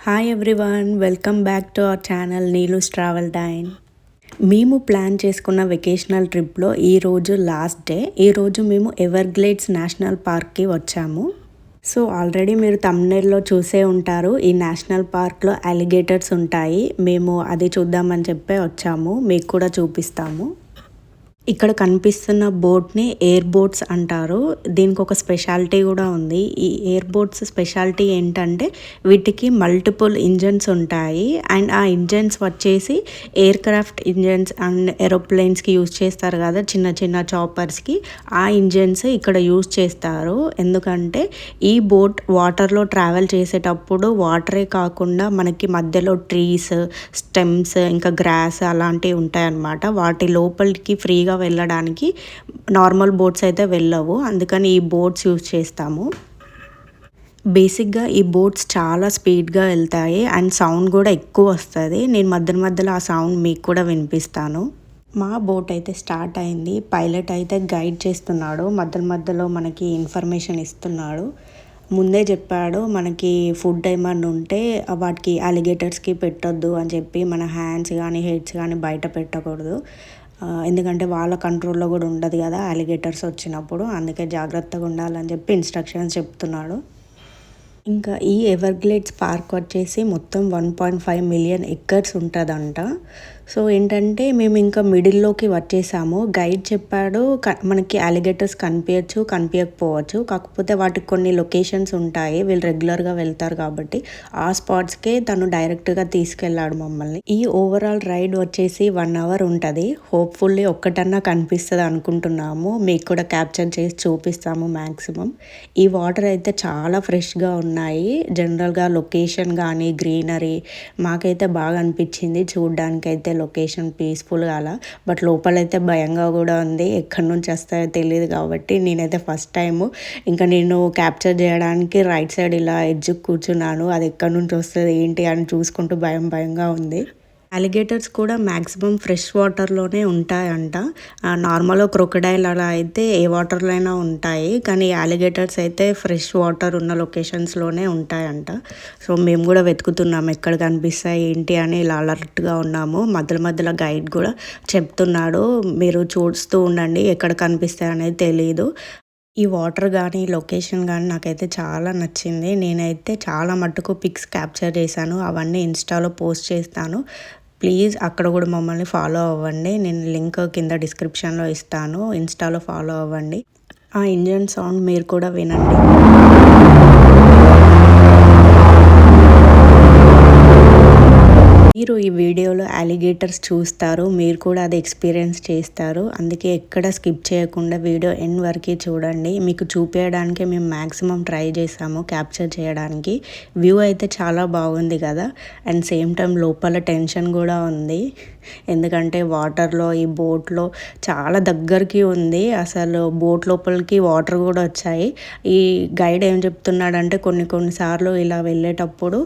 Hi everyone, welcome back to our channel Neelu's ట్రావెల్డైన్. మేము plan చేసుకున్న వెకేషనల్ ట్రిప్లో ఈరోజు లాస్ట్ డే. ఈరోజు మేము ఎవర్గ్లేడ్స్ నేషనల్ పార్క్కి వచ్చాము. సో ఆల్రెడీ మీరు థంబ్నెయిల్లో చూసే ఉంటారు, ఈ నేషనల్ పార్క్లో అలిగేటర్స్ ఉంటాయి. మేము అది చూద్దామని చెప్పి వచ్చాము, మీకు కూడా చూపిస్తాము. ఇక్కడ కనిపిస్తున్న బోట్ని ఎయిర్ బోట్స్ అంటారు. దీనికి ఒక స్పెషాలిటీ కూడా ఉంది. ఈ ఎయిర్ బోట్స్ స్పెషాలిటీ ఏంటంటే వీటికి మల్టిపుల్ ఇంజన్స్ ఉంటాయి. అండ్ ఆ ఇంజన్స్ వచ్చేసి ఎయిర్ క్రాఫ్ట్ ఇంజన్స్ అండ్ ఏరోప్లేన్స్కి యూజ్ చేస్తారు కదా, చిన్న చిన్న చాపర్స్కి. ఆ ఇంజన్స్ ఇక్కడ యూజ్ చేస్తారు. ఎందుకంటే ఈ బోట్ వాటర్లో ట్రావెల్ చేసేటప్పుడు వాటరే కాకుండా మనకి మధ్యలో ట్రీస్, స్టెమ్స్, ఇంకా గ్రాస్ అలాంటివి ఉంటాయన్నమాట. వాటి లోపలికి ఫ్రీగా వెళ్ళడానికి నార్మల్ బోట్స్ అయితే వెళ్ళవు. అందుకని ఈ బోట్స్ యూజ్ చేస్తాము. బేసిక్గా ఈ బోట్స్ చాలా స్పీడ్గా వెళ్తాయి అండ్ సౌండ్ కూడా ఎక్కువ వస్తుంది. నేను మధ్యలో ఆ సౌండ్ మీకు కూడా వినిపిస్తాను. మా బోట్ అయితే స్టార్ట్ అయింది. పైలట్ అయితే గైడ్ చేస్తున్నాడు, మధ్యలో మనకి ఇన్ఫర్మేషన్ ఇస్తున్నాడు. ముందే చెప్పాడు మనకి ఫుడ్ ఏమన్నా ఉంటే వాటికి అలిగేటర్స్కి పెట్టొద్దు అని చెప్పి, మన హ్యాండ్స్ కానీ హెడ్స్ కానీ బయట పెట్టకూడదు. ఎందుకంటే వాళ్ళ కంట్రోల్లో కూడా ఉండదు కదా అలిగేటర్స్ వచ్చినప్పుడు. అందుకే జాగ్రత్తగా ఉండాలని చెప్పి ఇన్స్ట్రక్షన్స్ చెప్తున్నాడు. ఇంకా ఈ ఎవర్గ్లేడ్స్ పార్క్ వచ్చేసి మొత్తం 1.5 మిలియన్ ఎకర్స్ ఉంటుందంట. సో ఏంటంటే మేము ఇంకా మిడిల్లోకి వచ్చేసాము. గైడ్ చెప్పాడు మనకి అలిగేటర్స్ కనిపించకపోవచ్చు, కాకపోతే వాటికి కొన్ని లొకేషన్స్ ఉంటాయి, వీళ్ళు రెగ్యులర్గా వెళ్తారు కాబట్టి ఆ స్పాట్స్కే తను డైరెక్ట్గా తీసుకెళ్ళాడు మమ్మల్ని. ఈ ఓవరాల్ రైడ్ వచ్చేసి 1 అవర్ ఉంటుంది. హోప్ఫుల్లీ ఒక్కటన్నా కనిపిస్తుంది అనుకుంటున్నాము. మీకు కూడా క్యాప్చర్ చేసి చూపిస్తాము మ్యాక్సిమం. ఈ వాటర్ అయితే చాలా ఫ్రెష్గా ఉన్నాయి. జనరల్గా లొకేషన్ కానీ గ్రీనరీ మాకైతే బాగా అనిపించింది చూడ్డానికైతే. లొకేషన్ పీస్ఫుల్గా అలా, బట్ లోపలైతే భయంగా కూడా ఉంది. ఎక్కడి నుంచి వస్తాయో తెలియదు కాబట్టి నేనైతే ఫస్ట్ టైము ఇంకా నేను క్యాప్చర్ చేయడానికి రైట్ సైడ్ ఇలా ఎడ్జ్కి కూర్చున్నాను. అది ఎక్కడి నుంచి వస్తుంది ఏంటి అని చూసుకుంటూ భయంగా ఉంది. అలిగేటర్స్ కూడా మ్యాక్సిమం ఫ్రెష్ వాటర్లోనే ఉంటాయంట. నార్మల్గా క్రొకడైల్ అలా అయితే ఏ వాటర్లో అయినా ఉంటాయి, కానీ అలిగేటర్స్ అయితే ఫ్రెష్ వాటర్ ఉన్న లొకేషన్స్లోనే ఉంటాయంట. సో మేము కూడా వెతుకుతున్నాము ఎక్కడ కనిపిస్తాయి ఏంటి అని, ఇలా అలర్ట్గా ఉన్నాము. మధ్యలో గైడ్ కూడా చెప్తున్నాడు, మీరు చూస్తూ ఉండండి ఎక్కడ కనిపిస్తాయి అనేది తెలియదు. ఈ వాటర్ కానీ లొకేషన్ కానీ నాకైతే చాలా నచ్చింది. నేనైతే చాలా మట్టుకు పిక్స్ క్యాప్చర్ చేశాను, అవన్నీ ఇన్స్టాలో పోస్ట్ చేస్తాను. ప్లీజ్ అక్కడ కూడా మమ్మల్ని ఫాలో అవ్వండి. నేను లింక్ కింద డిస్క్రిప్షన్లో ఇస్తాను, ఇన్స్టాలో ఫాలో అవ్వండి. ఆ ఇంజన్ సౌండ్ మీరు కూడా వినండి. మీరు ఈ వీడియోలో అలిగేటర్స్ చూస్తారు, మీరు కూడా అది ఎక్స్పీరియన్స్ చేస్తారు. అందుకే ఎక్కడ స్కిప్ చేయకుండా వీడియో ఎండ్ వరకు చూడండి. మీకు చూపించడానికి మేము మ్యాక్సిమం ట్రై చేసాము క్యాప్చర్ చేయడానికి. వ్యూ అయితే చాలా బాగుంది కదా, అండ్ సేమ్ టైం లోపల టెన్షన్ కూడా ఉంది. ఎందుకంటే వాటర్లో ఈ బోట్లో చాలా దగ్గరికి ఉంది. అసలు బోట్ లోపలికి వాటర్ కూడా వచ్చాయి. ఈ గైడ్ ఏం చెప్తున్నాడంటే కొన్నిసార్లు ఇలా వెళ్ళేటప్పుడు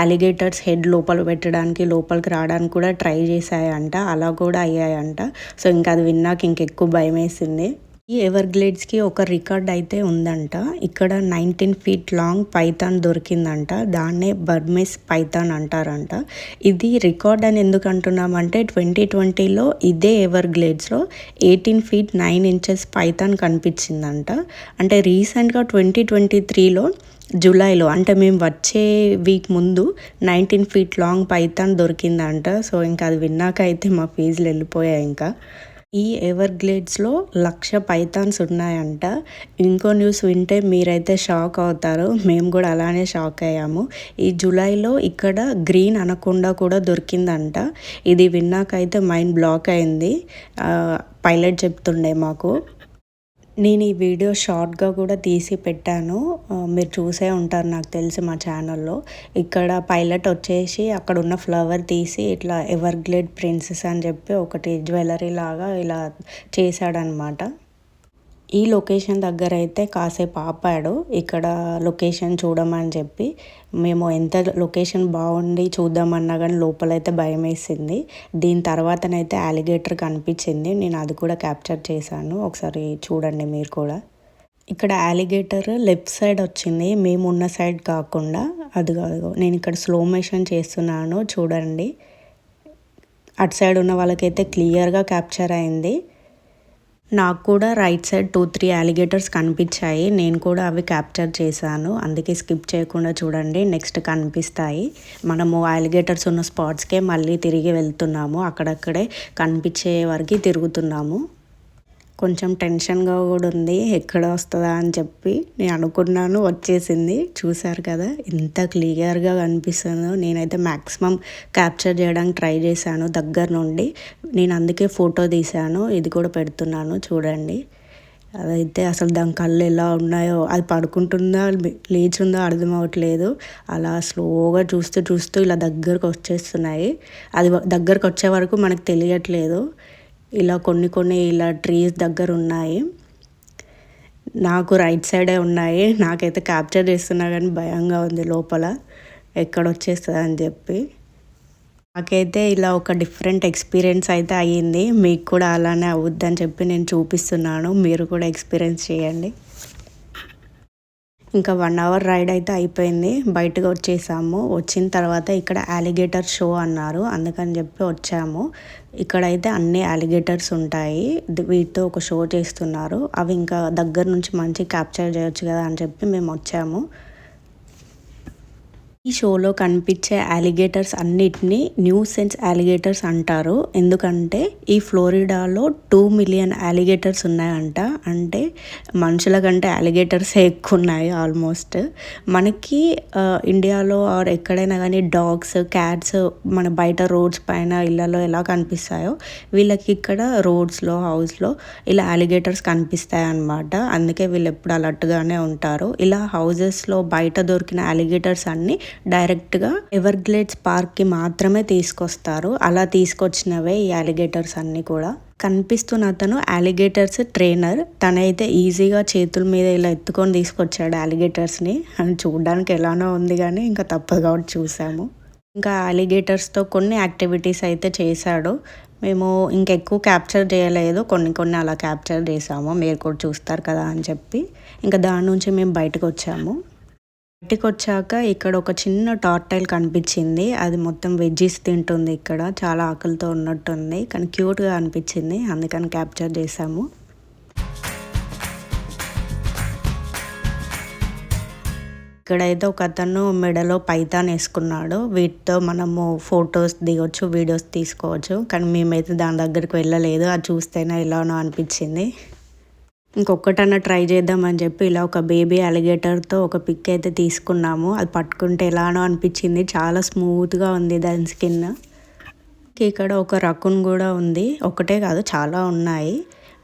అలిగేటర్స్ హెడ్ లోపల పెట్టడానికి లోపలికి రావడానికి కూడా ట్రై చేశాయంట, అలా కూడా అయ్యాయంట. సో ఇంకా అది విన్నాక ఇంకెక్కువ భయం వేసింది. ఈ ఎవర్గ్లేడ్స్కి ఒక రికార్డ్ అయితే ఉందంట. ఇక్కడ 19 feet లాంగ్ పైథాన్ దొరికిందంట. దాన్నే బర్మేస్ పైథాన్ అంటారంట. ఇది రికార్డ్ అని ఎందుకు అంటున్నామంటే 2020లో ఇదే ఎవర్గ్లేడ్స్లో 18 feet 9 inches పైథాన్ కనిపించిందంట. అంటే రీసెంట్గా 2023లో జూలైలో, అంటే మేము వచ్చే వీక్ ముందు 19 feet లాంగ్ పైథాన్ దొరికిందంట. సో ఇంకా అది విన్నాక అయితే మా ఫీజులు వెళ్ళిపోయాయి. ఇంకా ఈ ఎవర్గ్లేడ్స్లో 1,00,000 పైథాన్స్ ఉన్నాయంట. ఇంకో న్యూస్ వింటే మీరైతే షాక్ అవుతారు, మేము కూడా అలానే షాక్ అయ్యాము. ఈ జూలైలో ఇక్కడ గ్రీన్ అనకొండా కూడా దొరికిందంట. ఇది విన్నాకైతే మైండ్ బ్లాక్ అయింది. పైలట్ చెప్తుండే మాకు. నేను ఈ వీడియో షార్ట్గా కూడా తీసి పెట్టాను, మీరు చూసే ఉంటారు నాకు తెలిసి మా ఛానల్లో. ఇక్కడ పైలట్ వచ్చేసి అక్కడ ఉన్న ఫ్లవర్ తీసి ఇట్లా ఎవర్గ్లేడ్ ప్రిన్సెస్ అని చెప్పి ఒకటి జ్యువెలరీ లాగా ఇలా చేశాడనమాట. ఈ లొకేషన్ దగ్గర అయితే కాసేపు ఆపాడు, ఇక్కడ లొకేషన్ చూడమని చెప్పి. మేము ఎంత లొకేషన్ బాగుండి చూద్దామన్నా కానీ లోపలైతే భయం వేసింది. దీని తర్వాతనైతే అలిగేటర్ కనిపించింది, నేను అది కూడా క్యాప్చర్ చేశాను. ఒకసారి చూడండి మీరు కూడా. ఇక్కడ అలిగేటర్ లెఫ్ట్ సైడ్ వచ్చింది, మేము ఉన్న సైడ్ కాకుండా. అదిగో నేను ఇక్కడ స్లో మోషన్ చేస్తున్నాను చూడండి. అటు సైడ్ ఉన్న వాళ్ళకైతే క్లియర్గా క్యాప్చర్ అయింది. నాకు కూడా రైట్ సైడ్ 2-3 అలిగేటర్స్ కనిపించాయి. నేను కూడా అవి క్యాప్చర్ చేశాను, అందుకే స్కిప్ చేయకుండా చూడండి, నెక్స్ట్ కనిపిస్తాయి. మనము అలిగేటర్స్ ఉన్న స్పాట్స్కే మళ్ళీ తిరిగి వెళ్తున్నాము, అక్కడక్కడే కనిపించే వరకు తిరుగుతున్నాము. కొంచెం టెన్షన్గా కూడా ఉంది, ఎక్కడ వస్తుందా అని చెప్పి. నేను అనుకున్నాను, వచ్చేసింది. చూసారు కదా ఎంత క్లియర్గా కనిపిస్తుందో. నేనైతే మ్యాక్సిమం క్యాప్చర్ చేయడానికి ట్రై చేశాను దగ్గర నుండి. నేను అందుకే ఫోటో తీశాను, ఇది కూడా పెడుతున్నాను చూడండి. అదైతే అసలు దాని కళ్ళు ఎలా ఉన్నాయో, అది పడుకుంటుందా లేచుందో అర్థం అవ్వట్లేదు. అలా స్లోగా చూస్తూ ఇలా దగ్గరకు వచ్చేస్తున్నాయి. అది దగ్గరకు వచ్చే వరకు మనకు తెలియట్లేదు. ఇలా కొన్ని ఇలా ట్రీస్ దగ్గర ఉన్నాయి. నాకు రైట్ సైడే ఉన్నాయి. నాకైతే క్యాప్చర్ చేస్తున్నా కానీ భయంగా ఉంది లోపల, ఎక్కడ వచ్చేస్తుంది అని చెప్పి. నాకైతే ఇలా ఒక డిఫరెంట్ ఎక్స్పీరియన్స్ అయితే అయ్యింది. మీకు కూడా అలానే అవుద్దని చెప్పి నేను చూపిస్తున్నాను, మీరు కూడా ఎక్స్పీరియన్స్ చేయండి. ఇంకా 1 అవర్ రైడ్ అయితే అయిపోయింది, బయటకు వచ్చేసాము. వచ్చిన తర్వాత ఇక్కడ అలిగేటర్ షో అన్నారు, అందుకని చెప్పి వచ్చాము. ఇక్కడైతే అన్ని అలిగేటర్స్ ఉంటాయి, వీటితో ఒక షో చేస్తున్నారు. అవి ఇంకా దగ్గర నుంచి మంచి క్యాప్చర్ చేయొచ్చు కదా అని చెప్పి మేము వచ్చాము. ఈ షోలో కనిపించే అలిగేటర్స్ అన్నిటినీ న్యూసెన్స్ అలిగేటర్స్ అంటారు. ఎందుకంటే ఈ ఫ్లోరిడాలో 2 మిలియన్ అలిగేటర్స్ ఉన్నాయంట. అంటే మనుషుల కంటే అలిగేటర్సే ఎక్కువ ఉన్నాయి ఆల్మోస్ట్. మనకి ఇండియాలో ఆర్ ఎక్కడైనా కానీ డాగ్స్, క్యాట్స్ మన బయట రోడ్స్ పైన ఇళ్ళలో ఎలా కనిపిస్తాయో, వీళ్ళకి ఇక్కడ రోడ్స్లో, హౌస్లో ఇలా అలిగేటర్స్ కనిపిస్తాయి అన్నమాట. అందుకే వీళ్ళు ఎప్పుడు అలర్ట్గానే ఉంటారు. ఇలా హౌజెస్లో బయట దొరికిన అలిగేటర్స్ అన్నీ డైరెక్ట్గా ఎవర్గ్లేడ్స్ పార్క్కి మాత్రమే తీసుకొస్తారు. అలా తీసుకొచ్చినవే ఈ అలిగేటర్స్ అన్నీ కూడా. కనిపిస్తున్న అతను అలిగేటర్స్ ట్రైనర్. తనైతే ఈజీగా చేతుల మీద ఇలా ఎత్తుకొని తీసుకొచ్చాడు అలిగేటర్స్ని. అని చూడడానికి ఎలానో ఉంది కానీ ఇంకా తప్పదు కాబట్టి చూసాము. ఇంకా అలిగేటర్స్తో కొన్ని యాక్టివిటీస్ అయితే చేశాడు. మేము ఇంకెక్కువ క్యాప్చర్ చేయలేదు, కొన్ని అలా క్యాప్చర్ చేసాము, మీరు కూడా చూస్తారు కదా అని చెప్పి. ఇంకా దాని నుంచి మేము బయటకు వచ్చాము. బయటకు వచ్చాక ఇక్కడ ఒక చిన్న టార్టైల్ కనిపించింది. అది మొత్తం వెజ్జీస్ తింటుంది. ఇక్కడ చాలా ఆకలితో ఉన్నట్టుంది, కానీ క్యూట్గా అనిపించింది, అందుకని క్యాప్చర్ చేసాము. ఇక్కడైతే ఒక అతను మెడలో పైతాన్ వేసుకున్నాడు. వీటితో మనము ఫొటోస్ దిగొచ్చు, వీడియోస్ తీసుకోవచ్చు. కానీ మేమైతే దాని దగ్గరికి వెళ్ళలేదు, అది చూస్తేనే ఎలానో అనిపించింది. ఇంకొకటన్నా ట్రై చేద్దామని చెప్పి ఇలా ఒక బేబీ అలిగేటర్తో ఒక పిక్ అయితే తీసుకున్నాము. అది పట్టుకుంటే ఎలానో అనిపించింది, చాలా స్మూత్గా ఉంది దాని స్కిన్. ఇక్కడ ఒక రకున్ కూడా ఉంది, ఒకటే కాదు చాలా ఉన్నాయి.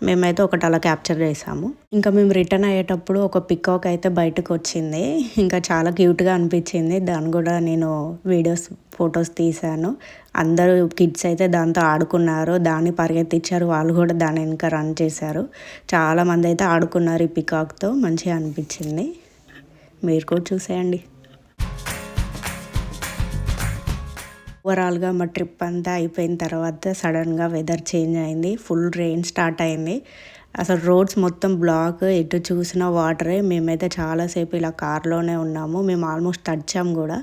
మేమైతే ఒకటి అలా క్యాప్చర్ చేసాము. ఇంకా మేము రిటర్న్ అయ్యేటప్పుడు ఒక పికాక్ అయితే బయటకు వచ్చింది, ఇంకా చాలా క్యూట్గా అనిపించింది. దాన్ని కూడా నేను వీడియోస్, ఫొటోస్ తీశాను. అందరూ కిడ్స్ అయితే దాంతో ఆడుకున్నారు, దాన్ని పరిగెత్తించారు, వాళ్ళు కూడా దాని వెనక రన్ చేశారు. చాలామంది అయితే ఆడుకున్నారు ఈ పికాక్తో, మంచిగా అనిపించింది. మీరు కూడా చూసేయండి. ఓవరాల్గా మా ట్రిప్ అంతా అయిపోయిన తర్వాత సడన్గా వెదర్ చేంజ్ అయింది, ఫుల్ రెయిన్ స్టార్ట్ అయింది. అసలు రోడ్స్ మొత్తం బ్లాక్, ఎటు చూసినా వాటరే. మేమైతే చాలాసేపు ఇలా కార్లోనే ఉన్నాము, మేము ఆల్మోస్ట్ తడిచాము కూడా.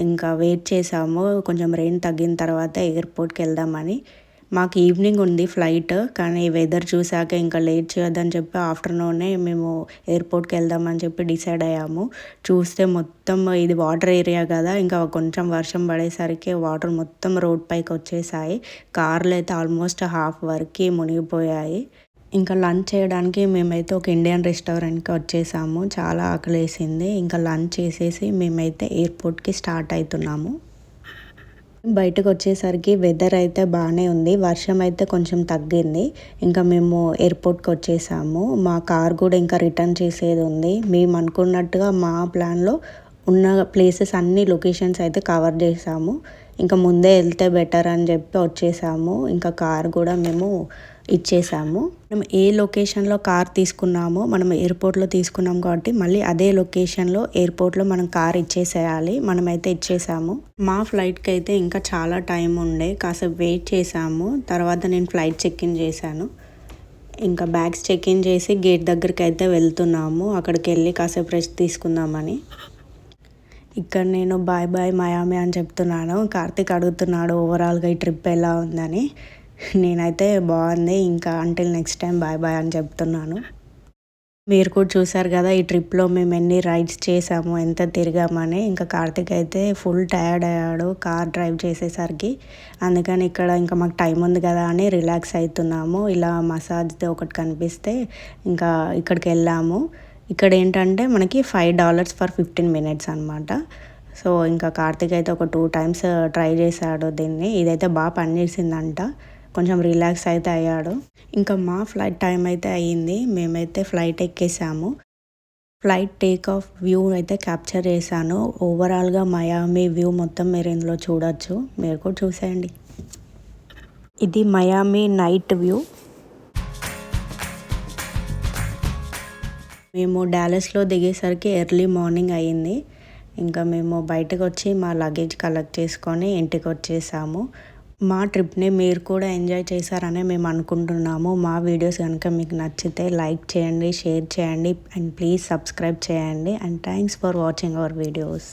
ఇంకా వెయిట్ చేసాము కొంచెం రెయిన్ తగ్గిన తర్వాత ఎయిర్పోర్ట్కి వెళ్దామని. మాకు ఈవినింగ్ ఉంది ఫ్లైట్, కానీ వెదర్ చూసాక ఇంకా లేట్ చేయొద్దని చెప్పి ఆఫ్టర్నూనే మేము ఎయిర్పోర్ట్కి వెళ్దామని చెప్పి డిసైడ్ అయ్యాము. చూస్తే మొత్తం ఇది వాటర్ ఏరియా కదా, ఇంకా కొంచెం వర్షం పడేసరికి వాటర్ మొత్తం రోడ్ పైకి వచ్చేసాయి. కార్లు అయితే ఆల్మోస్ట్ హాఫ్ వరకు మునిగిపోయాయి. ఇంకా లంచ్ చేయడానికి మేమైతే ఒక ఇండియన్ రెస్టారెంట్కి వచ్చేసాము. చాలా ఆకలేసింది. ఇంకా లంచ్ చేసేసి మేమైతే ఎయిర్పోర్ట్కి స్టార్ట్ అవుతున్నాము. బయటకు వచ్చేసరికి వెదర్ అయితే బాగానే ఉంది, వర్షం అయితే కొంచెం తగ్గింది. ఇంకా మేము ఎయిర్పోర్ట్కి వచ్చేసాము. మా కార్ కూడా ఇంకా రిటర్న్ చేసేది ఉంది. మేము అనుకున్నట్టుగా మా ప్లాన్లో ఉన్న ప్లేసెస్ అన్ని లొకేషన్స్ అయితే కవర్ చేసాము. ఇంకా ముందే వెళ్తే బెటర్ అని చెప్పి వచ్చేసాము. ఇంకా కార్ కూడా మేము ఇచ్చేసాము. మనం ఏ లొకేషన్లో కార్ తీసుకున్నామో మనం ఎయిర్పోర్ట్లో తీసుకున్నాం కాబట్టి మళ్ళీ అదే లొకేషన్లో ఎయిర్పోర్ట్లో మనం కార్ ఇచ్చేసేయాలి. మనమైతే ఇచ్చేసాము. మా ఫ్లైట్కి అయితే ఇంకా చాలా టైం ఉండే, కాసేపు వెయిట్ చేసాము. తర్వాత నేను ఫ్లైట్ చెక్ ఇన్ చేశాను. ఇంకా బ్యాగ్స్ చెక్ ఇన్ చేసి గేట్ దగ్గరికి అయితే వెళ్తున్నాము. అక్కడికి వెళ్ళి కాసేపు రెస్ట్ తీసుకుందామని. ఇక్కడ నేను బాయ్ బాయ్ మయామి అని చెప్తున్నాను. కార్తీక్ అడుగుతున్నాడు ఓవరాల్గా ఈ ట్రిప్ ఎలా ఉందని. నేనైతే బాగుంది, ఇంకా until next time bye bye అని చెప్తున్నాను. మీరు కూడా చూసారు కదా ఈ ట్రిప్లో మేము ఎన్ని రైడ్స్ చేసాము, ఎంత తిరిగామని. ఇంకా కార్తీక్ అయితే ఫుల్ టయర్డ్ అయ్యాడు కార్ డ్రైవ్ చేసేసరికి. అందుకని ఇక్కడ ఇంకా మాకు టైం ఉంది కదా అని రిలాక్స్ అవుతున్నాము. ఇలా మసాజ్ది ఒకటి కనిపిస్తే ఇంకా ఇక్కడికి వెళ్ళాము. ఇక్కడ ఏంటంటే మనకి $5 ఫర్ 15 minutes అనమాట. సో ఇంకా కార్తీక్ అయితే ఒక 2 times ట్రై చేశాడు దీన్ని. ఇదైతే బాగా పనిచేసిందంట, కొంచెం రిలాక్స్ అయితే అయ్యాడు. ఇంకా మా ఫ్లైట్ టైం అయితే అయ్యింది. మేమైతే ఫ్లైట్ ఎక్కేసాము. ఫ్లైట్ టేక్ ఆఫ్ వ్యూ అయితే క్యాప్చర్ చేశాను. ఓవరాల్గా మయామి వ్యూ మొత్తం మీరు ఇందులో చూడొచ్చు. మీరు కూడా చూసేయండి. ఇది మయామి నైట్ వ్యూ. మేము డాలస్లో దిగేసరికి ఎర్లీ మార్నింగ్ అయ్యింది. ఇంకా మేము బయటకు వచ్చి మా లగేజ్ కలెక్ట్ చేసుకొని ఇంటికి వచ్చేసాము. మా ట్రిప్ని మీరు కూడా ఎంజాయ్ చేశారనే మేము అనుకుంటున్నాము. మా వీడియోస్ కనుక మీకు నచ్చితే లైక్ చేయండి, షేర్ చేయండి అండ్ ప్లీజ్ సబ్స్క్రైబ్ చేయండి. And thanks for watching our videos.